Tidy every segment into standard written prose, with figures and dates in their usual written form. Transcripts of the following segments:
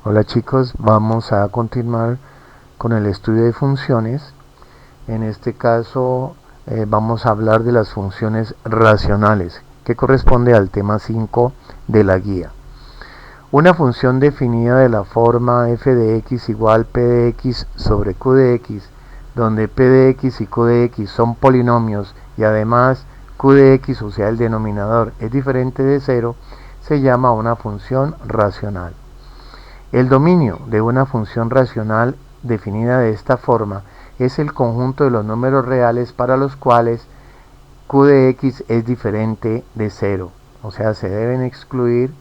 Hola chicos, vamos a continuar con el estudio de funciones. En este caso vamos a hablar de las funciones racionales, que corresponde al tema 5 de la guía. Una función definida de la forma f de x igual p de x sobre q de x, donde p de x y q de x son polinomios y además q de x, o sea el denominador, es diferente de 0, se llama una función racional. El dominio de una función racional definida de esta forma es el conjunto de los números reales para los cuales q de x es diferente de 0. O sea, se deben excluir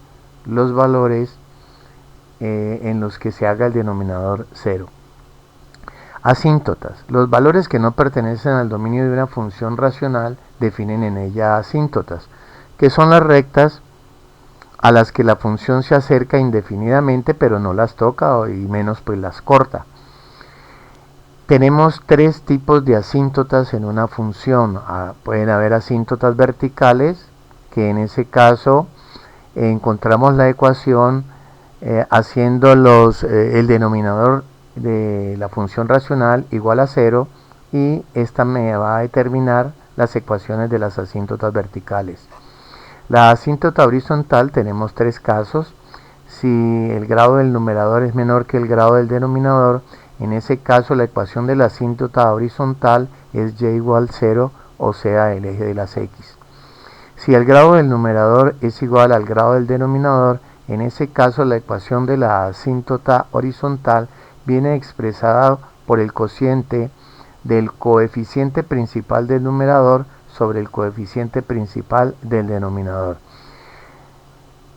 los valores en los que se haga el denominador 0. Asíntotas. Los valores que no pertenecen al dominio de una función racional definen en ella asíntotas, que son las rectas a las que la función se acerca indefinidamente pero no las toca y menos pues las corta. Tenemos tres tipos de asíntotas en una función. Pueden haber asíntotas verticales, que en ese caso encontramos la ecuación haciendo el denominador de la función racional igual a 0, y esta me va a determinar las ecuaciones de las asíntotas verticales. La asíntota horizontal tenemos tres casos. Si el grado del numerador es menor que el grado del denominador, en ese caso la ecuación de la asíntota horizontal es y igual 0, o sea el eje de las x. Si el grado del numerador es igual al grado del denominador, en ese caso la ecuación de la asíntota horizontal viene expresada por el cociente del coeficiente principal del numerador sobre el coeficiente principal del denominador.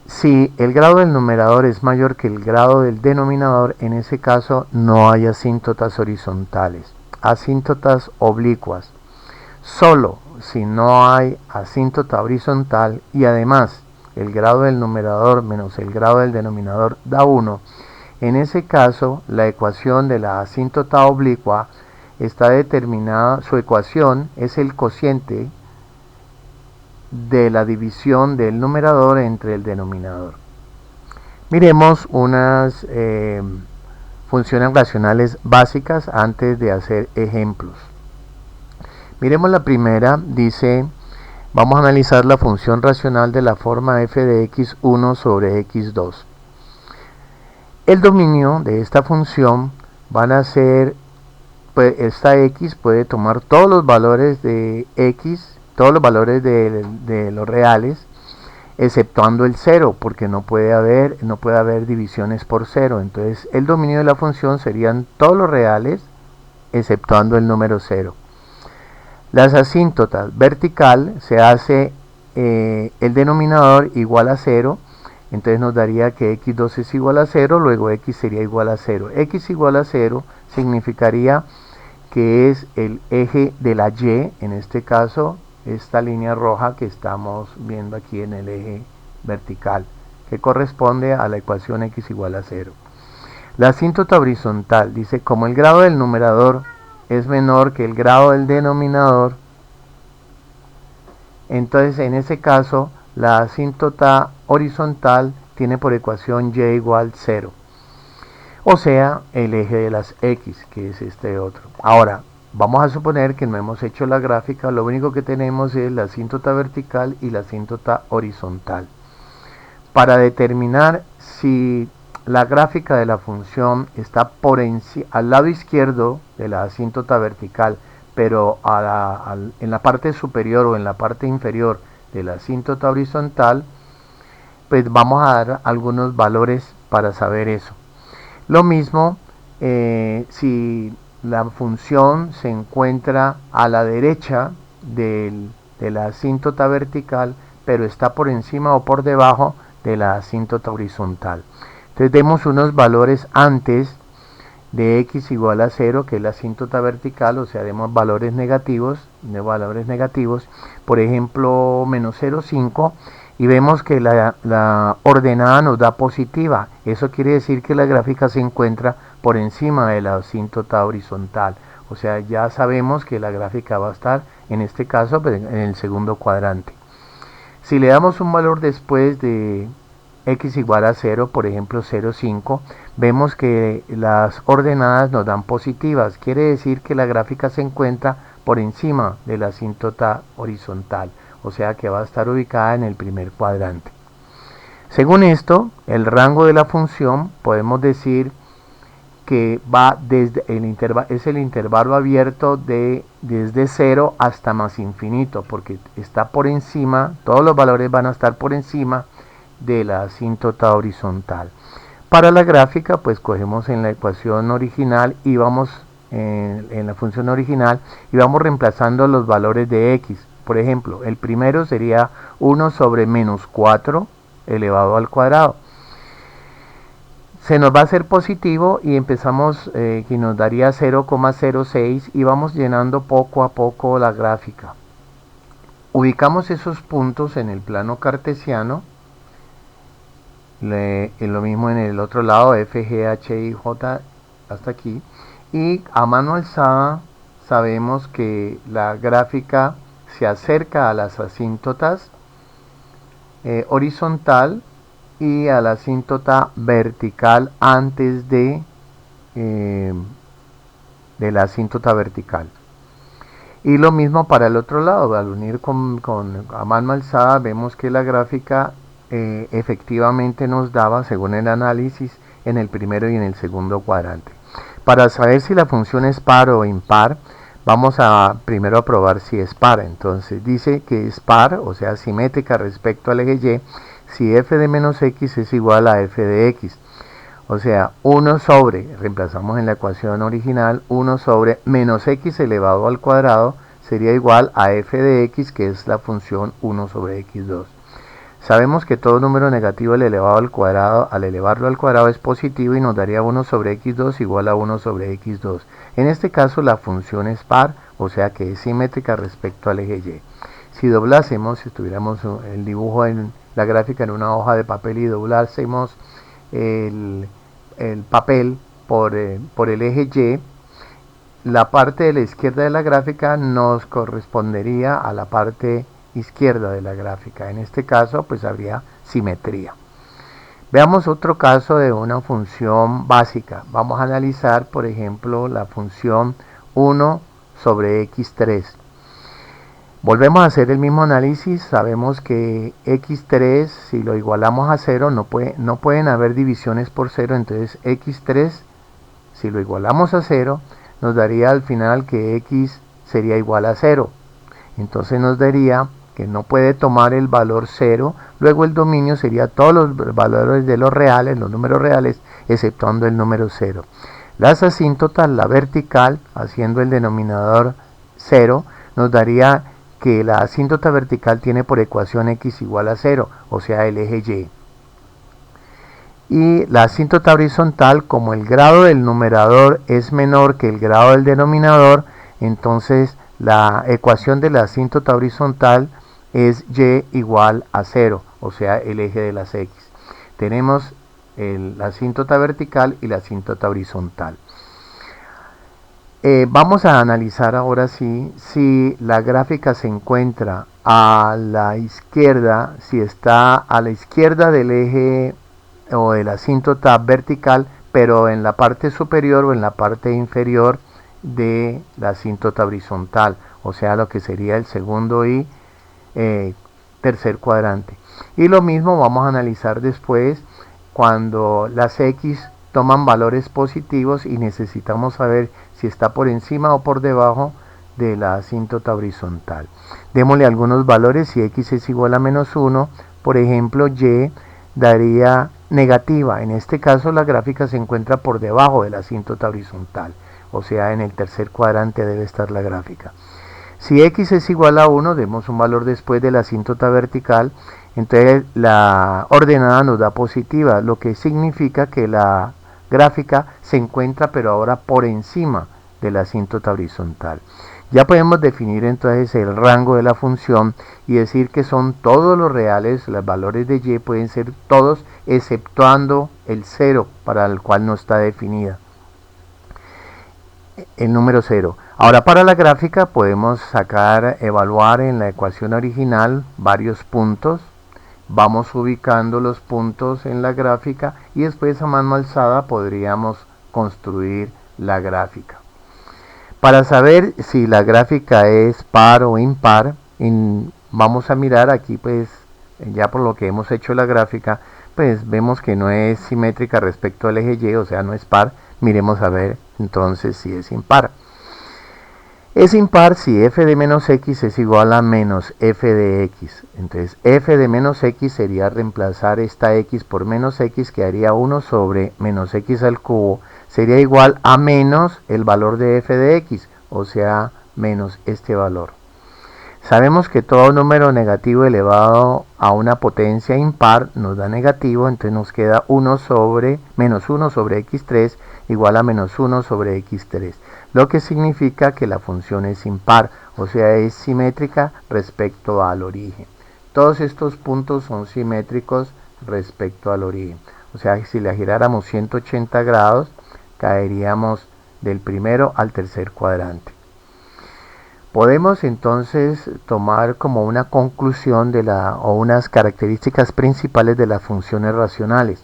Si el grado del numerador es mayor que el grado del denominador, en ese caso no hay asíntotas horizontales. Asíntotas oblicuas. Solo si no hay asíntota horizontal y además el grado del numerador menos el grado del denominador da 1, en ese caso la ecuación de la asíntota oblicua está determinada, su ecuación es el cociente de la división del numerador entre el denominador. Miremos unas funciones racionales básicas antes de hacer ejemplos. Miremos la primera, dice, vamos a analizar la función racional de la forma f de x1 sobre x2. El dominio de esta función van a ser, pues esta x puede tomar todos los valores de x, todos los valores de los reales, exceptuando el 0, porque no puede haber divisiones por 0. Entonces el dominio de la función serían todos los reales, exceptuando el número 0. Las asíntotas vertical se hace el denominador igual a 0, entonces nos daría que x2 es igual a 0, luego x sería igual a 0. X igual a 0 significaría que es el eje de la y, en este caso esta línea roja que estamos viendo aquí en el eje vertical, que corresponde a la ecuación x igual a 0. La asíntota horizontal dice, como el grado del numerador es menor que el grado del denominador, entonces en ese caso la asíntota horizontal tiene por ecuación y igual 0, o sea el eje de las x, que es este otro. Ahora vamos a suponer que no hemos hecho la gráfica, lo único que tenemos es la asíntota vertical y la asíntota horizontal. Para determinar si la gráfica de la función está al lado izquierdo de la asíntota vertical, pero en la parte superior o en la parte inferior de la asíntota horizontal, pues vamos a dar algunos valores para saber eso. Lo mismo si la función se encuentra a la derecha de la asíntota vertical, pero está por encima o por debajo de la asíntota horizontal. Entonces demos unos valores antes de x igual a 0, que es la asíntota vertical, o sea, demos valores negativos, por ejemplo, menos 0,5, y vemos que la ordenada nos da positiva. Eso quiere decir que la gráfica se encuentra por encima de la asíntota horizontal. O sea, ya sabemos que la gráfica va a estar, en este caso, en el segundo cuadrante. Si le damos un valor después de x igual a 0, por ejemplo 0,5, vemos que las ordenadas nos dan positivas. Quiere decir que la gráfica se encuentra por encima de la asíntota horizontal, o sea que va a estar ubicada en el primer cuadrante. Según esto, el rango de la función podemos decir que va desde el intervalo abierto desde 0 hasta más infinito, porque está por encima, todos los valores van a estar por encima de la asíntota horizontal. Para la gráfica, pues cogemos en la ecuación original y vamos en la función original y vamos reemplazando los valores de x. Por ejemplo, el primero sería 1 sobre menos 4 elevado al cuadrado. Se nos va a hacer positivo y empezamos que nos daría 0,06 y vamos llenando poco a poco la gráfica. Ubicamos esos puntos en el plano cartesiano, lo mismo en el otro lado, F, G, H, I, J hasta aquí, y a mano alzada sabemos que la gráfica se acerca a las asíntotas horizontal y a la asíntota vertical antes de la asíntota vertical. Y lo mismo para el otro lado, al unir a mano alzada vemos que la gráfica efectivamente nos daba, según el análisis, en el primero y en el segundo cuadrante. Para saber si la función es par o impar, vamos a primero a probar si es par. Entonces dice que es par, o sea simétrica respecto al eje Y, si f de menos x es igual a f de x. O sea, 1 sobre, reemplazamos en la ecuación original, 1 sobre menos x elevado al cuadrado sería igual a f de x, que es la función 1 sobre x2. Sabemos que todo número negativo elevado al cuadrado, al elevarlo al cuadrado es positivo y nos daría 1 sobre x2 igual a 1 sobre x2. En este caso la función es par, o sea que es simétrica respecto al eje Y. Si doblásemos, si tuviéramos el dibujo en la gráfica en una hoja de papel y doblásemos el papel por el eje Y, la parte de la izquierda de la gráfica nos correspondería a la parte izquierda de la gráfica. En este caso pues habría simetría. Veamos otro caso de una función básica. Vamos a analizar, por ejemplo, la función 1 sobre x3. Volvemos a hacer el mismo análisis. Sabemos que x3, si lo igualamos a 0, no pueden haber divisiones por 0. Entonces x3, si lo igualamos a 0, nos daría al final que x sería igual a 0. Entonces nos daría que no puede tomar el valor 0. Luego el dominio sería todos los valores de los reales, los números reales, exceptuando el número 0. Las asíntotas, la vertical, haciendo el denominador 0, nos daría que la asíntota vertical tiene por ecuación x igual a 0, o sea el eje Y. Y la asíntota horizontal, como el grado del numerador es menor que el grado del denominador, entonces la ecuación de la asíntota horizontal es y igual a 0, o sea el eje de las x. Tenemos la asíntota vertical y la asíntota horizontal. Vamos a analizar ahora sí si la gráfica se encuentra a la izquierda, si está a la izquierda del eje o de la asíntota vertical, pero en la parte superior o en la parte inferior de la asíntota horizontal, o sea lo que sería el segundo y tercer cuadrante. Y lo mismo vamos a analizar después cuando las x toman valores positivos y necesitamos saber si está por encima o por debajo de la asíntota horizontal. Démosle algunos valores. Si x es igual a menos 1, por ejemplo, y daría negativa. En este caso la gráfica se encuentra por debajo de la asíntota horizontal, o sea en el tercer cuadrante debe estar la gráfica. Si x es igual a 1, demos un valor después de la asíntota vertical, entonces la ordenada nos da positiva, lo que significa que la gráfica se encuentra pero ahora por encima de la asíntota horizontal. Ya podemos definir entonces el rango de la función y decir que son todos los reales, los valores de y pueden ser todos exceptuando el 0 para el cual no está definida, el número 0. Ahora para la gráfica podemos evaluar en la ecuación original varios puntos vamos ubicando los puntos en la gráfica y después a mano alzada podríamos construir la gráfica. Para saber si la gráfica es par o impar, vamos a mirar aquí, pues ya por lo que hemos hecho la gráfica, pues vemos que no es simétrica respecto al eje Y, o sea no es par. Miremos a ver entonces si es impar. Es impar si f de menos x es igual a menos f de x. Entonces f de menos x sería reemplazar esta x por menos x, que haría 1 sobre menos x al cubo. Sería igual a menos el valor de f de x, o sea, menos este valor. Sabemos que todo número negativo elevado a una potencia impar nos da negativo, entonces nos queda menos 1 sobre x3 igual a menos 1 sobre x3, lo que significa que la función es impar, o sea, es simétrica respecto al origen. Todos estos puntos son simétricos respecto al origen, o sea, si la giráramos 180 grados, caeríamos del primero al tercer cuadrante. Podemos entonces tomar como una conclusión o unas características principales de las funciones racionales,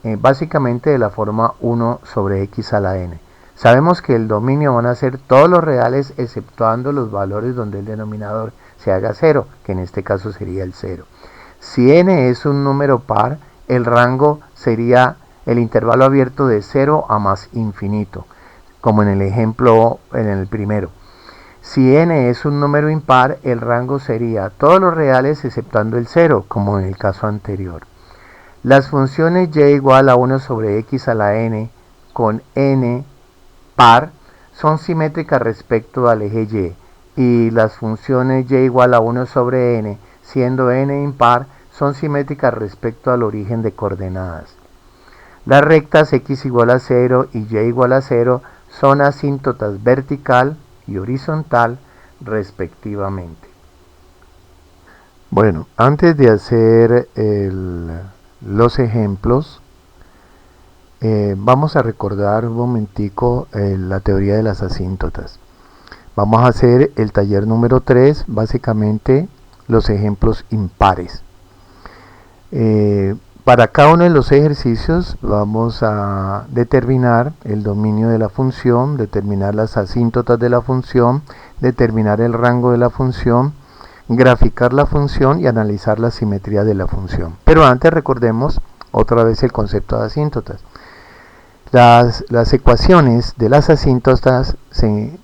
básicamente de la forma 1 sobre x a la n. Sabemos que el dominio van a ser todos los reales exceptuando los valores donde el denominador se haga 0, que en este caso sería el 0. Si n es un número par, el rango sería el intervalo abierto de 0 a más infinito, como en el ejemplo en el primero. Si n es un número impar, el rango sería todos los reales exceptuando el 0, como en el caso anterior. Las funciones y igual a 1 sobre x a la n con n par son simétricas respecto al eje y, y las funciones y igual a 1 sobre n, siendo n impar, son simétricas respecto al origen de coordenadas. Las rectas x igual a 0 y y igual a 0 son asíntotas vertical y horizontal respectivamente. Bueno, antes de hacer los ejemplos, vamos a recordar un momentico la teoría de las asíntotas. Vamos a hacer el taller número 3, básicamente los ejemplos impares. Para cada uno de los ejercicios vamos a determinar el dominio de la función, determinar las asíntotas de la función, determinar el rango de la función, graficar la función y analizar la simetría de la función. Pero antes recordemos otra vez el concepto de asíntotas. Las ecuaciones de las asíntotas se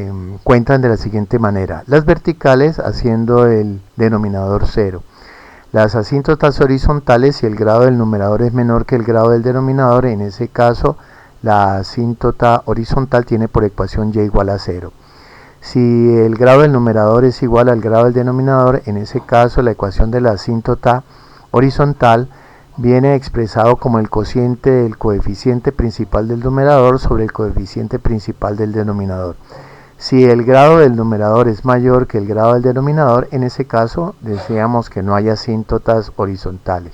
encuentran de la siguiente manera. Las verticales haciendo el denominador 0. Las asíntotas horizontales, si el grado del numerador es menor que el grado del denominador, en ese caso la asíntota horizontal tiene por ecuación y igual a 0. Si el grado del numerador es igual al grado del denominador, en ese caso la ecuación de la asíntota horizontal viene expresado como el cociente del coeficiente principal del numerador sobre el coeficiente principal del denominador. Si el grado del numerador es mayor que el grado del denominador, en ese caso decíamos que no hay asíntotas horizontales.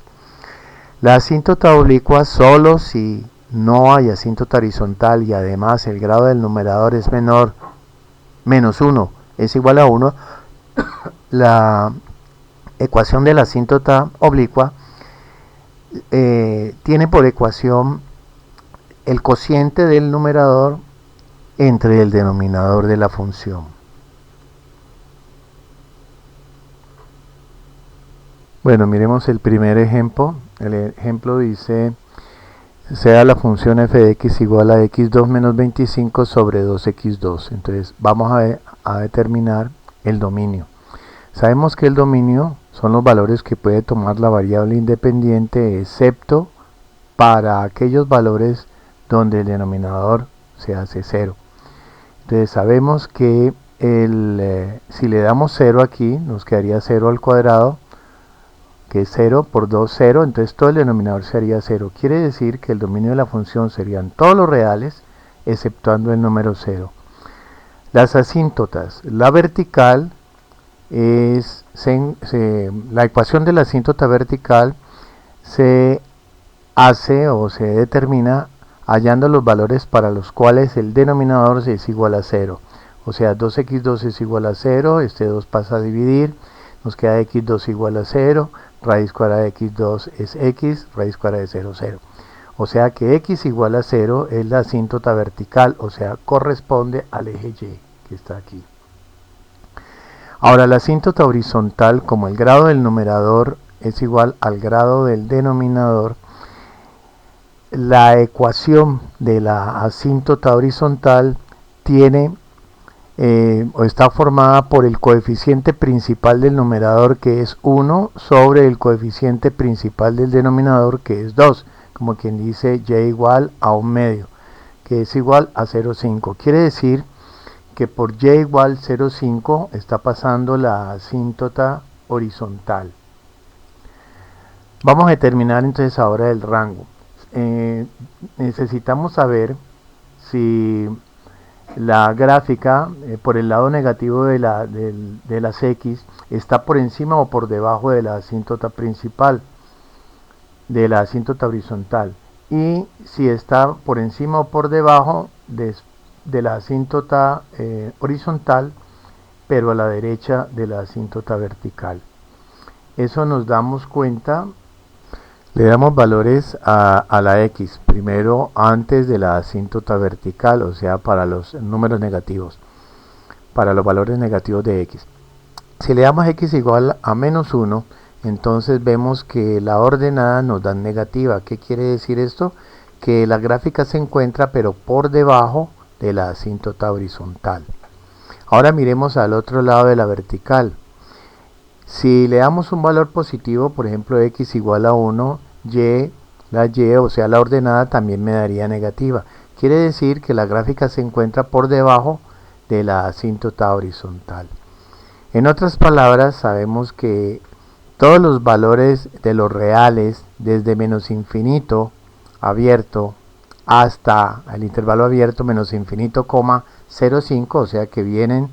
La asíntota oblicua solo si no hay asíntota horizontal y además el grado del numerador es menor, menos 1 es igual a 1, la ecuación de la asíntota oblicua tiene por ecuación el cociente del numerador entre el denominador de la función. Bueno, miremos el primer ejemplo. El ejemplo dice, sea la función f de x igual a x2 menos 25 sobre 2x2. Entonces vamos a determinar el dominio. Sabemos que el dominio son los valores que puede tomar la variable independiente, excepto para aquellos valores donde el denominador se hace 0. Entonces sabemos que si le damos 0 aquí, nos quedaría 0 al cuadrado, que es 0 por 2, 0, entonces todo el denominador sería 0. Quiere decir que el dominio de la función serían todos los reales, exceptuando el número 0. Las asíntotas, la vertical es, la ecuación de la asíntota vertical se hace o se determina hallando los valores para los cuales el denominador es igual a 0. O sea, 2x2 es igual a 0, este 2 pasa a dividir, nos queda x2 igual a 0, raíz cuadrada de x2 es x, raíz cuadrada de 0, 0. O sea que x igual a 0 es la asíntota vertical, o sea, corresponde al eje Y, que está aquí. Ahora, la asíntota horizontal, como el grado del numerador es igual al grado del denominador, la ecuación de la asíntota horizontal tiene o está formada por el coeficiente principal del numerador, que es 1, sobre el coeficiente principal del denominador, que es 2, como quien dice y igual a 1 medio, que es igual a 0,5. Quiere decir que por y igual 0,5 está pasando la asíntota horizontal. Vamos a determinar entonces ahora el rango. Necesitamos saber si la gráfica por el lado negativo de las x está por encima o por debajo de la asíntota principal, de la asíntota horizontal, y si está por encima o por debajo de la asíntota horizontal, pero a la derecha de la asíntota vertical. Eso nos damos cuenta. Le damos valores a la x, primero antes de la asíntota vertical, o sea, para los números negativos, para los valores negativos de x. Si le damos x igual a menos 1, entonces vemos que la ordenada nos da negativa. ¿Qué quiere decir esto? Que la gráfica se encuentra pero por debajo de la asíntota horizontal. Ahora miremos al otro lado de la vertical. Si le damos un valor positivo, por ejemplo x igual a 1, la y, o sea la ordenada, también me daría negativa. Quiere decir que la gráfica se encuentra por debajo de la asíntota horizontal. En otras palabras, sabemos que todos los valores de los reales, desde menos infinito abierto hasta el intervalo abierto menos infinito, 0,5, o sea que vienen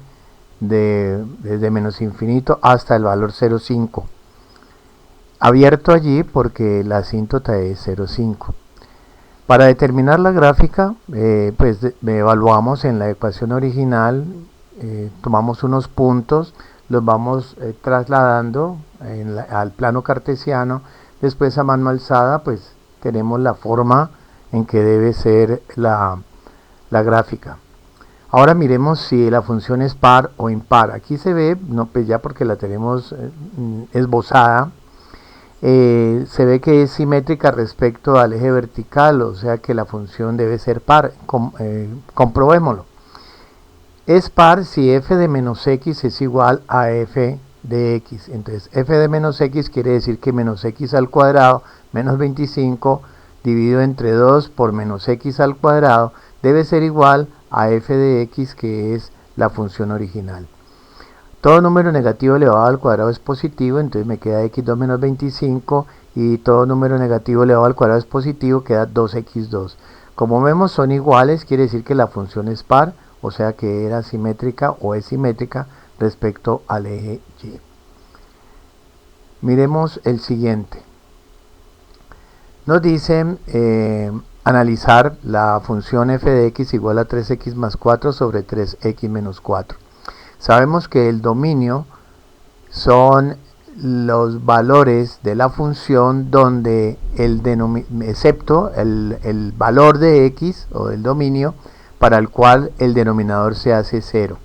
desde menos infinito hasta el valor 0,5. Abierto allí porque la asíntota es 0,5. Para determinar la gráfica, pues evaluamos en la ecuación original, tomamos unos puntos, los vamos trasladando al plano cartesiano, después a mano alzada pues tenemos la forma en que debe ser la gráfica. Ahora miremos si la función es par o impar. Aquí se ve, no, pues ya porque la tenemos esbozada, se ve que es simétrica respecto al eje vertical, o sea que la función debe ser par. Comprobémoslo. Es par si f de menos x es igual a f de x. Entonces f de menos x quiere decir que menos x al cuadrado menos 25 dividido entre 2 por menos x al cuadrado debe ser igual a f de x, que es la función original. Todo número negativo elevado al cuadrado es positivo, entonces me queda x2 menos 25, y todo número negativo elevado al cuadrado es positivo, queda 2x2. Como vemos son iguales, quiere decir que la función es par, o sea que era simétrica o es simétrica respecto al eje Y. Miremos el siguiente. Nos dicen analizar la función f de x igual a 3x más 4 sobre 3x menos 4. Sabemos que el dominio son los valores de la función donde excepto el valor de x o del dominio para el cual el denominador se hace 0.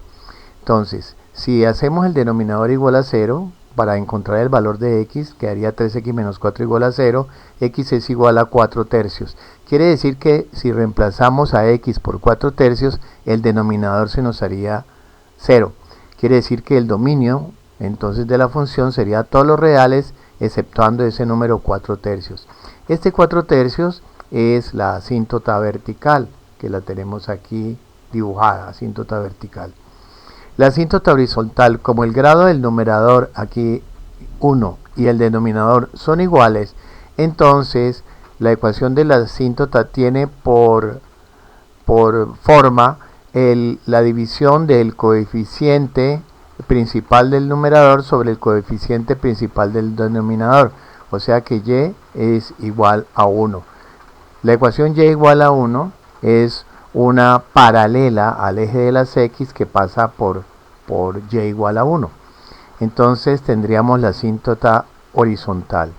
Entonces, si hacemos el denominador igual a 0, para encontrar el valor de x, quedaría 3x menos 4 igual a 0, x es igual a 4 tercios. Quiere decir que si reemplazamos a x por 4 tercios, el denominador se nos haría 0. Quiere decir que el dominio entonces de la función sería todos los reales exceptuando ese número 4 tercios. Este 4 tercios es la asíntota vertical, que la tenemos aquí dibujada, asíntota vertical. La asíntota horizontal, como el grado del numerador aquí 1 y el denominador son iguales, entonces la ecuación de la asíntota tiene por forma la división del coeficiente principal del numerador sobre el coeficiente principal del denominador, o sea que y es igual a 1. La ecuación y igual a 1 es una paralela al eje de las x que pasa por y igual a 1. Entonces tendríamos la asíntota horizontal.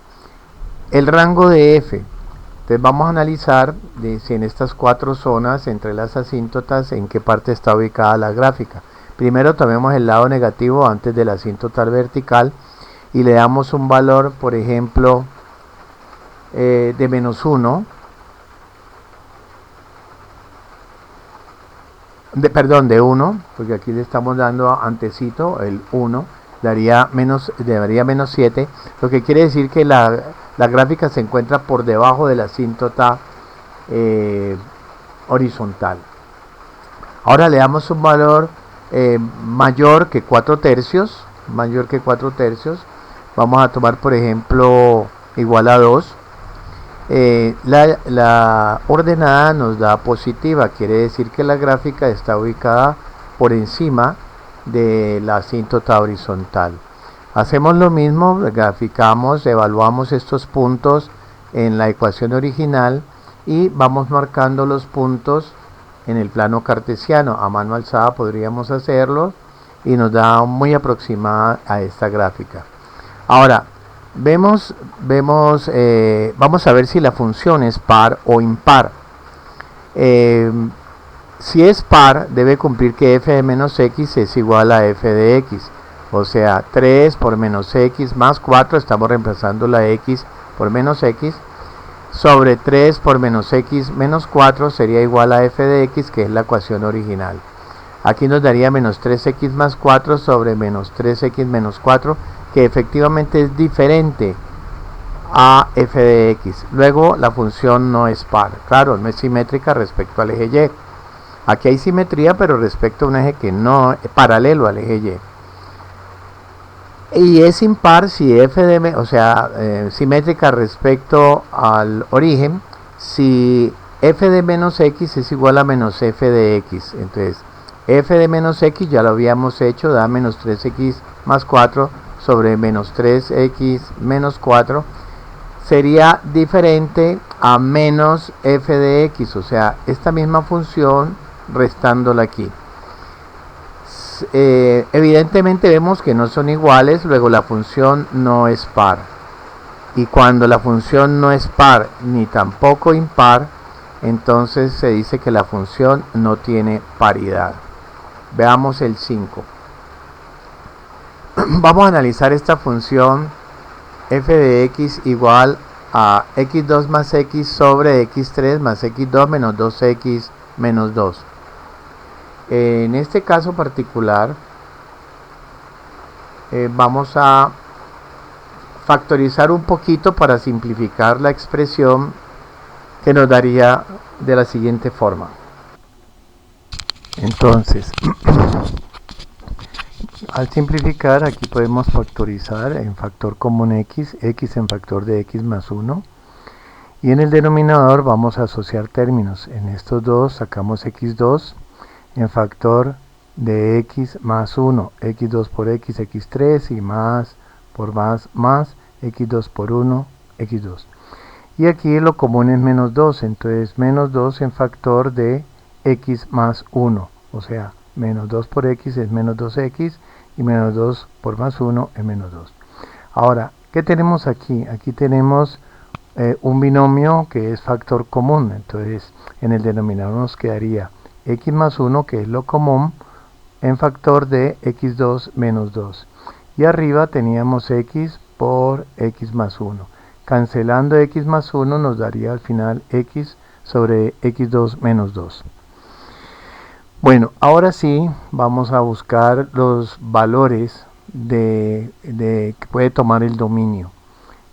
El rango de f. Entonces vamos a analizar si en estas cuatro zonas entre las asíntotas en qué parte está ubicada la gráfica. Primero tomemos el lado negativo antes de la asíntota vertical y le damos un valor, por ejemplo, de -1, de 1, porque aquí le estamos dando antecito, el 1, daría menos 7, lo que quiere decir que la gráfica se encuentra por debajo de la asíntota horizontal. Ahora le damos un valor mayor que 4/3, vamos a tomar por ejemplo igual a 2. La ordenada nos da positiva, quiere decir que la gráfica está ubicada por encima de la asíntota horizontal. Hacemos lo mismo, graficamos, evaluamos estos puntos en la ecuación original y vamos marcando los puntos en el plano cartesiano. A mano alzada podríamos hacerlo y nos da muy aproximada a esta gráfica. Ahora, vamos a ver si la función es par o impar. Si es par, debe cumplir que f de menos x es igual a f de x. O sea, 3 por menos x más 4, estamos reemplazando la x por menos x, sobre 3 por menos x menos 4 sería igual a f de x, que es la ecuación original. Aquí nos daría menos 3x más 4 sobre menos 3x menos 4, que efectivamente es diferente a f de x. Luego la función no es par, claro, no es simétrica respecto al eje y. Aquí hay simetría, pero respecto a un eje que no es paralelo al eje y. Y es impar si f de, simétrica respecto al origen, si f de menos x es igual a menos f de x. Entonces, f de menos x ya lo habíamos hecho, da menos 3x más 4 sobre menos 3x menos 4. Sería diferente a menos f de x, o sea, esta misma función restándola aquí. Evidentemente vemos que no son iguales, luego la función no es par. Y cuando la función no es par ni tampoco impar, entonces se dice que la función no tiene paridad. Veamos el 5. Vamos a analizar esta función f de x igual a x2 más x sobre x3 más x2 menos 2x menos 2. En este caso particular vamos a factorizar un poquito para simplificar la expresión, que nos daría de la siguiente forma. Entonces, al simplificar aquí podemos factorizar en factor común x en factor de x más 1, y en el denominador vamos a asociar términos. En estos dos sacamos x2 en factor de x más 1, x2 por x, x3, y más por más, x2 por 1, x2. Y aquí lo común es menos 2, entonces menos 2 en factor de x más 1, o sea, menos 2 por x es menos 2x, y menos 2 por más 1 es menos 2. Ahora, ¿qué tenemos aquí? Aquí tenemos un binomio que es factor común, entonces en el denominador nos quedaría x más 1, que es lo común, en factor de x2 menos 2. Y arriba teníamos x por x más 1. Cancelando x más 1 nos daría al final x sobre x2 menos 2. Bueno, ahora sí vamos a buscar los valores que puede tomar el dominio.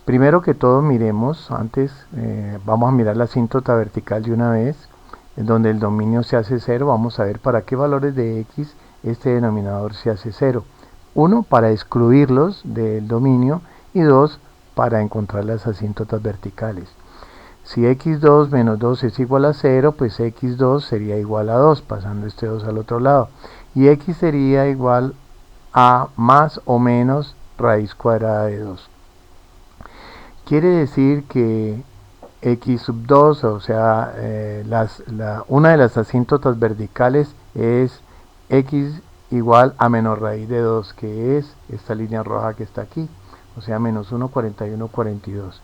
Primero que todo miremos, vamos a mirar la asíntota vertical de una vez, en donde el dominio se hace 0. Vamos a ver para qué valores de x este denominador se hace 0. 1, para excluirlos del dominio, y 2, para encontrar las asíntotas verticales. Si x2 menos 2 es igual a 0, pues x2 sería igual a 2, pasando este 2 al otro lado. Y x sería igual a más o menos raíz cuadrada de 2. Quiere decir que x sub 2, o sea, una de las asíntotas verticales es x igual a menos raíz de 2, que es esta línea roja que está aquí. o sea, menos 1,41, 42.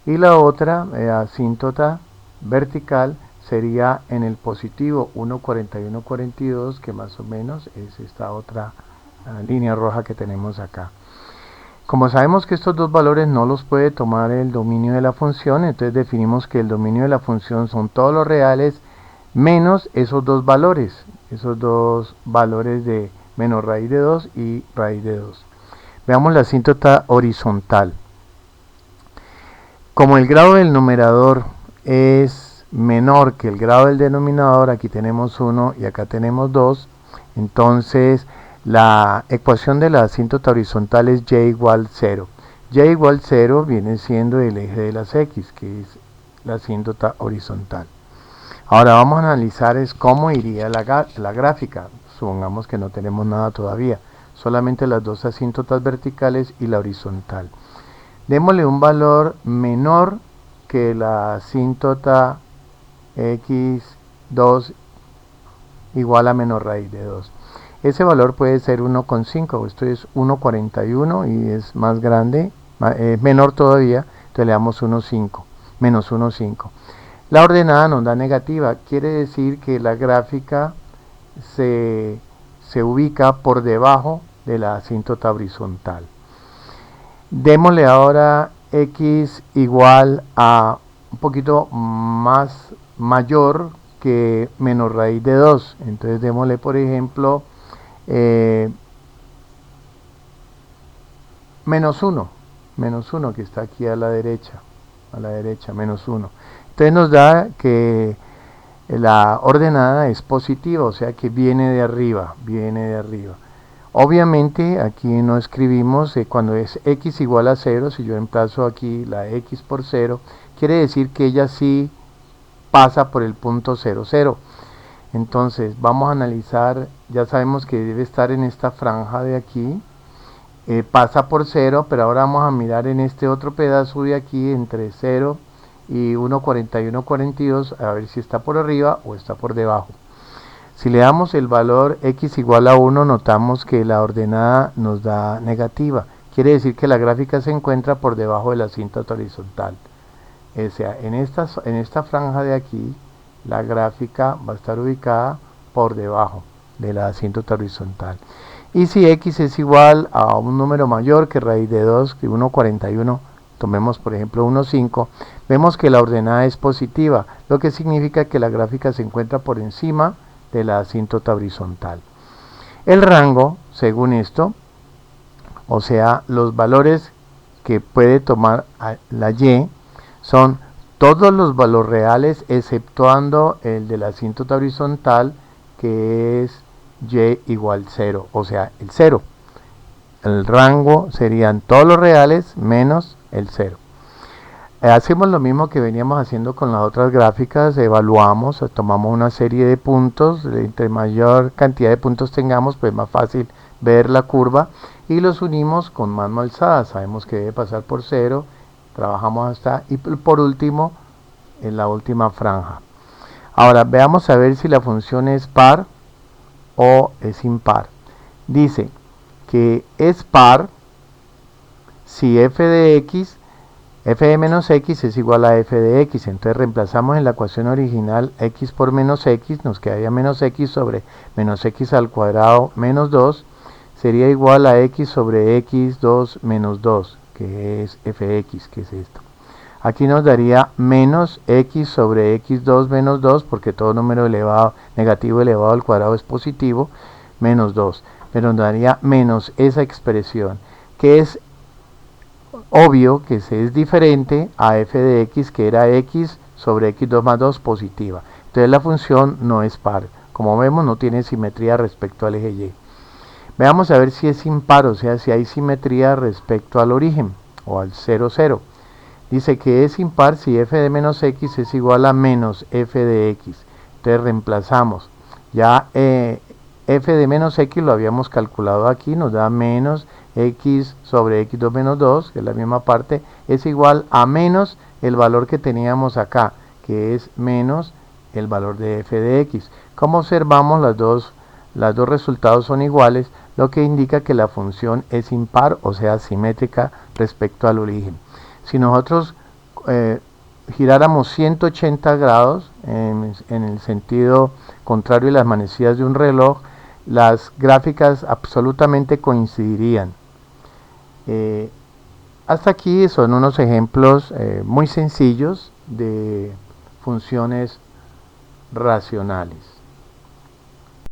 Y la otra asíntota vertical sería en el positivo 1,41, 42, que más o menos es esta otra línea roja que tenemos acá. Como sabemos que estos dos valores no los puede tomar el dominio de la función, entonces definimos que el dominio de la función son todos los reales menos esos dos valores de menos raíz de 2 y raíz de 2. Veamos la asíntota horizontal. Como el grado del numerador es menor que el grado del denominador, aquí tenemos 1 y acá tenemos 2, entonces la ecuación de la asíntota horizontal es y igual 0. Y igual 0 viene siendo el eje de las x, que es la asíntota horizontal. Ahora vamos a analizar es cómo iría la gráfica. Supongamos que no tenemos nada todavía, solamente las dos asíntotas verticales y la horizontal. Démosle un valor menor que la asíntota x2 igual a menos raíz de 2. Ese valor puede ser 1,5, esto es 1,41 y es más grande, menor todavía, entonces le damos 1,5, menos 1,5. La ordenada nos da negativa, quiere decir que la gráfica se ubica por debajo de la asíntota horizontal. Démosle ahora x igual a un poquito más mayor que menos raíz de 2. Entonces démosle, por ejemplo, menos 1, que está aquí a la derecha, menos 1. Entonces nos da que la ordenada es positiva, o sea que viene de arriba. Obviamente aquí no escribimos cuando es x igual a 0, si yo reemplazo aquí la x por 0, quiere decir que ella sí pasa por el punto 0, 0. Entonces vamos a analizar, ya sabemos que debe estar en esta franja de aquí, pasa por 0, pero ahora vamos a mirar en este otro pedazo de aquí entre 0 y 1,41, 42, a ver si está por arriba o está por debajo. Si le damos el valor x igual a 1, notamos que la ordenada nos da negativa. Quiere decir que la gráfica se encuentra por debajo de la asíntota horizontal. O sea, en esta franja de aquí, la gráfica va a estar ubicada por debajo de la asíntota horizontal. Y si x es igual a un número mayor que raíz de 2, que 1,41, tomemos por ejemplo 1,5, vemos que la ordenada es positiva, lo que significa que la gráfica se encuentra por encima de la asíntota horizontal. El rango, según esto, o sea, los valores que puede tomar la y, son todos los valores reales exceptuando el de la asíntota horizontal, que es y igual 0, o sea, el 0. El rango serían todos los reales menos el 0. Hacemos lo mismo que veníamos haciendo con las otras gráficas, evaluamos, tomamos una serie de puntos, entre mayor cantidad de puntos tengamos, pues más fácil ver la curva, y los unimos con mano alzada, sabemos que debe pasar por 0, trabajamos hasta, y por último, en la última franja. Ahora veamos a ver si la función es par o es impar. Dice que es par si f de x, f de menos x es igual a f de x, entonces reemplazamos en la ecuación original x por menos x, nos quedaría menos x sobre menos x al cuadrado menos 2, sería igual a x sobre x2 menos 2, que es fx, que es esto. Aquí nos daría menos x sobre x2 menos 2, porque todo número negativo elevado al cuadrado es positivo, menos 2. Pero nos daría menos esa expresión, que es obvio que es diferente a f de x, que era x sobre x2 más 2 positiva. Entonces la función no es par. Como vemos, no tiene simetría respecto al eje y. Veamos a ver si es impar, o sea, si hay simetría respecto al origen, o al 0, 0. Dice que es impar si f de menos x es igual a menos f de x. Entonces reemplazamos. Ya f de menos x lo habíamos calculado aquí, nos da menos x sobre x2 menos 2, que es la misma parte, es igual a menos el valor que teníamos acá, que es menos el valor de f de x. Como observamos, los dos resultados son iguales, lo que indica que la función es impar, o sea, simétrica respecto al origen. Si nosotros giráramos 180 grados en el sentido contrario de las manecillas de un reloj, las gráficas absolutamente coincidirían. Hasta aquí son unos ejemplos muy sencillos de funciones racionales.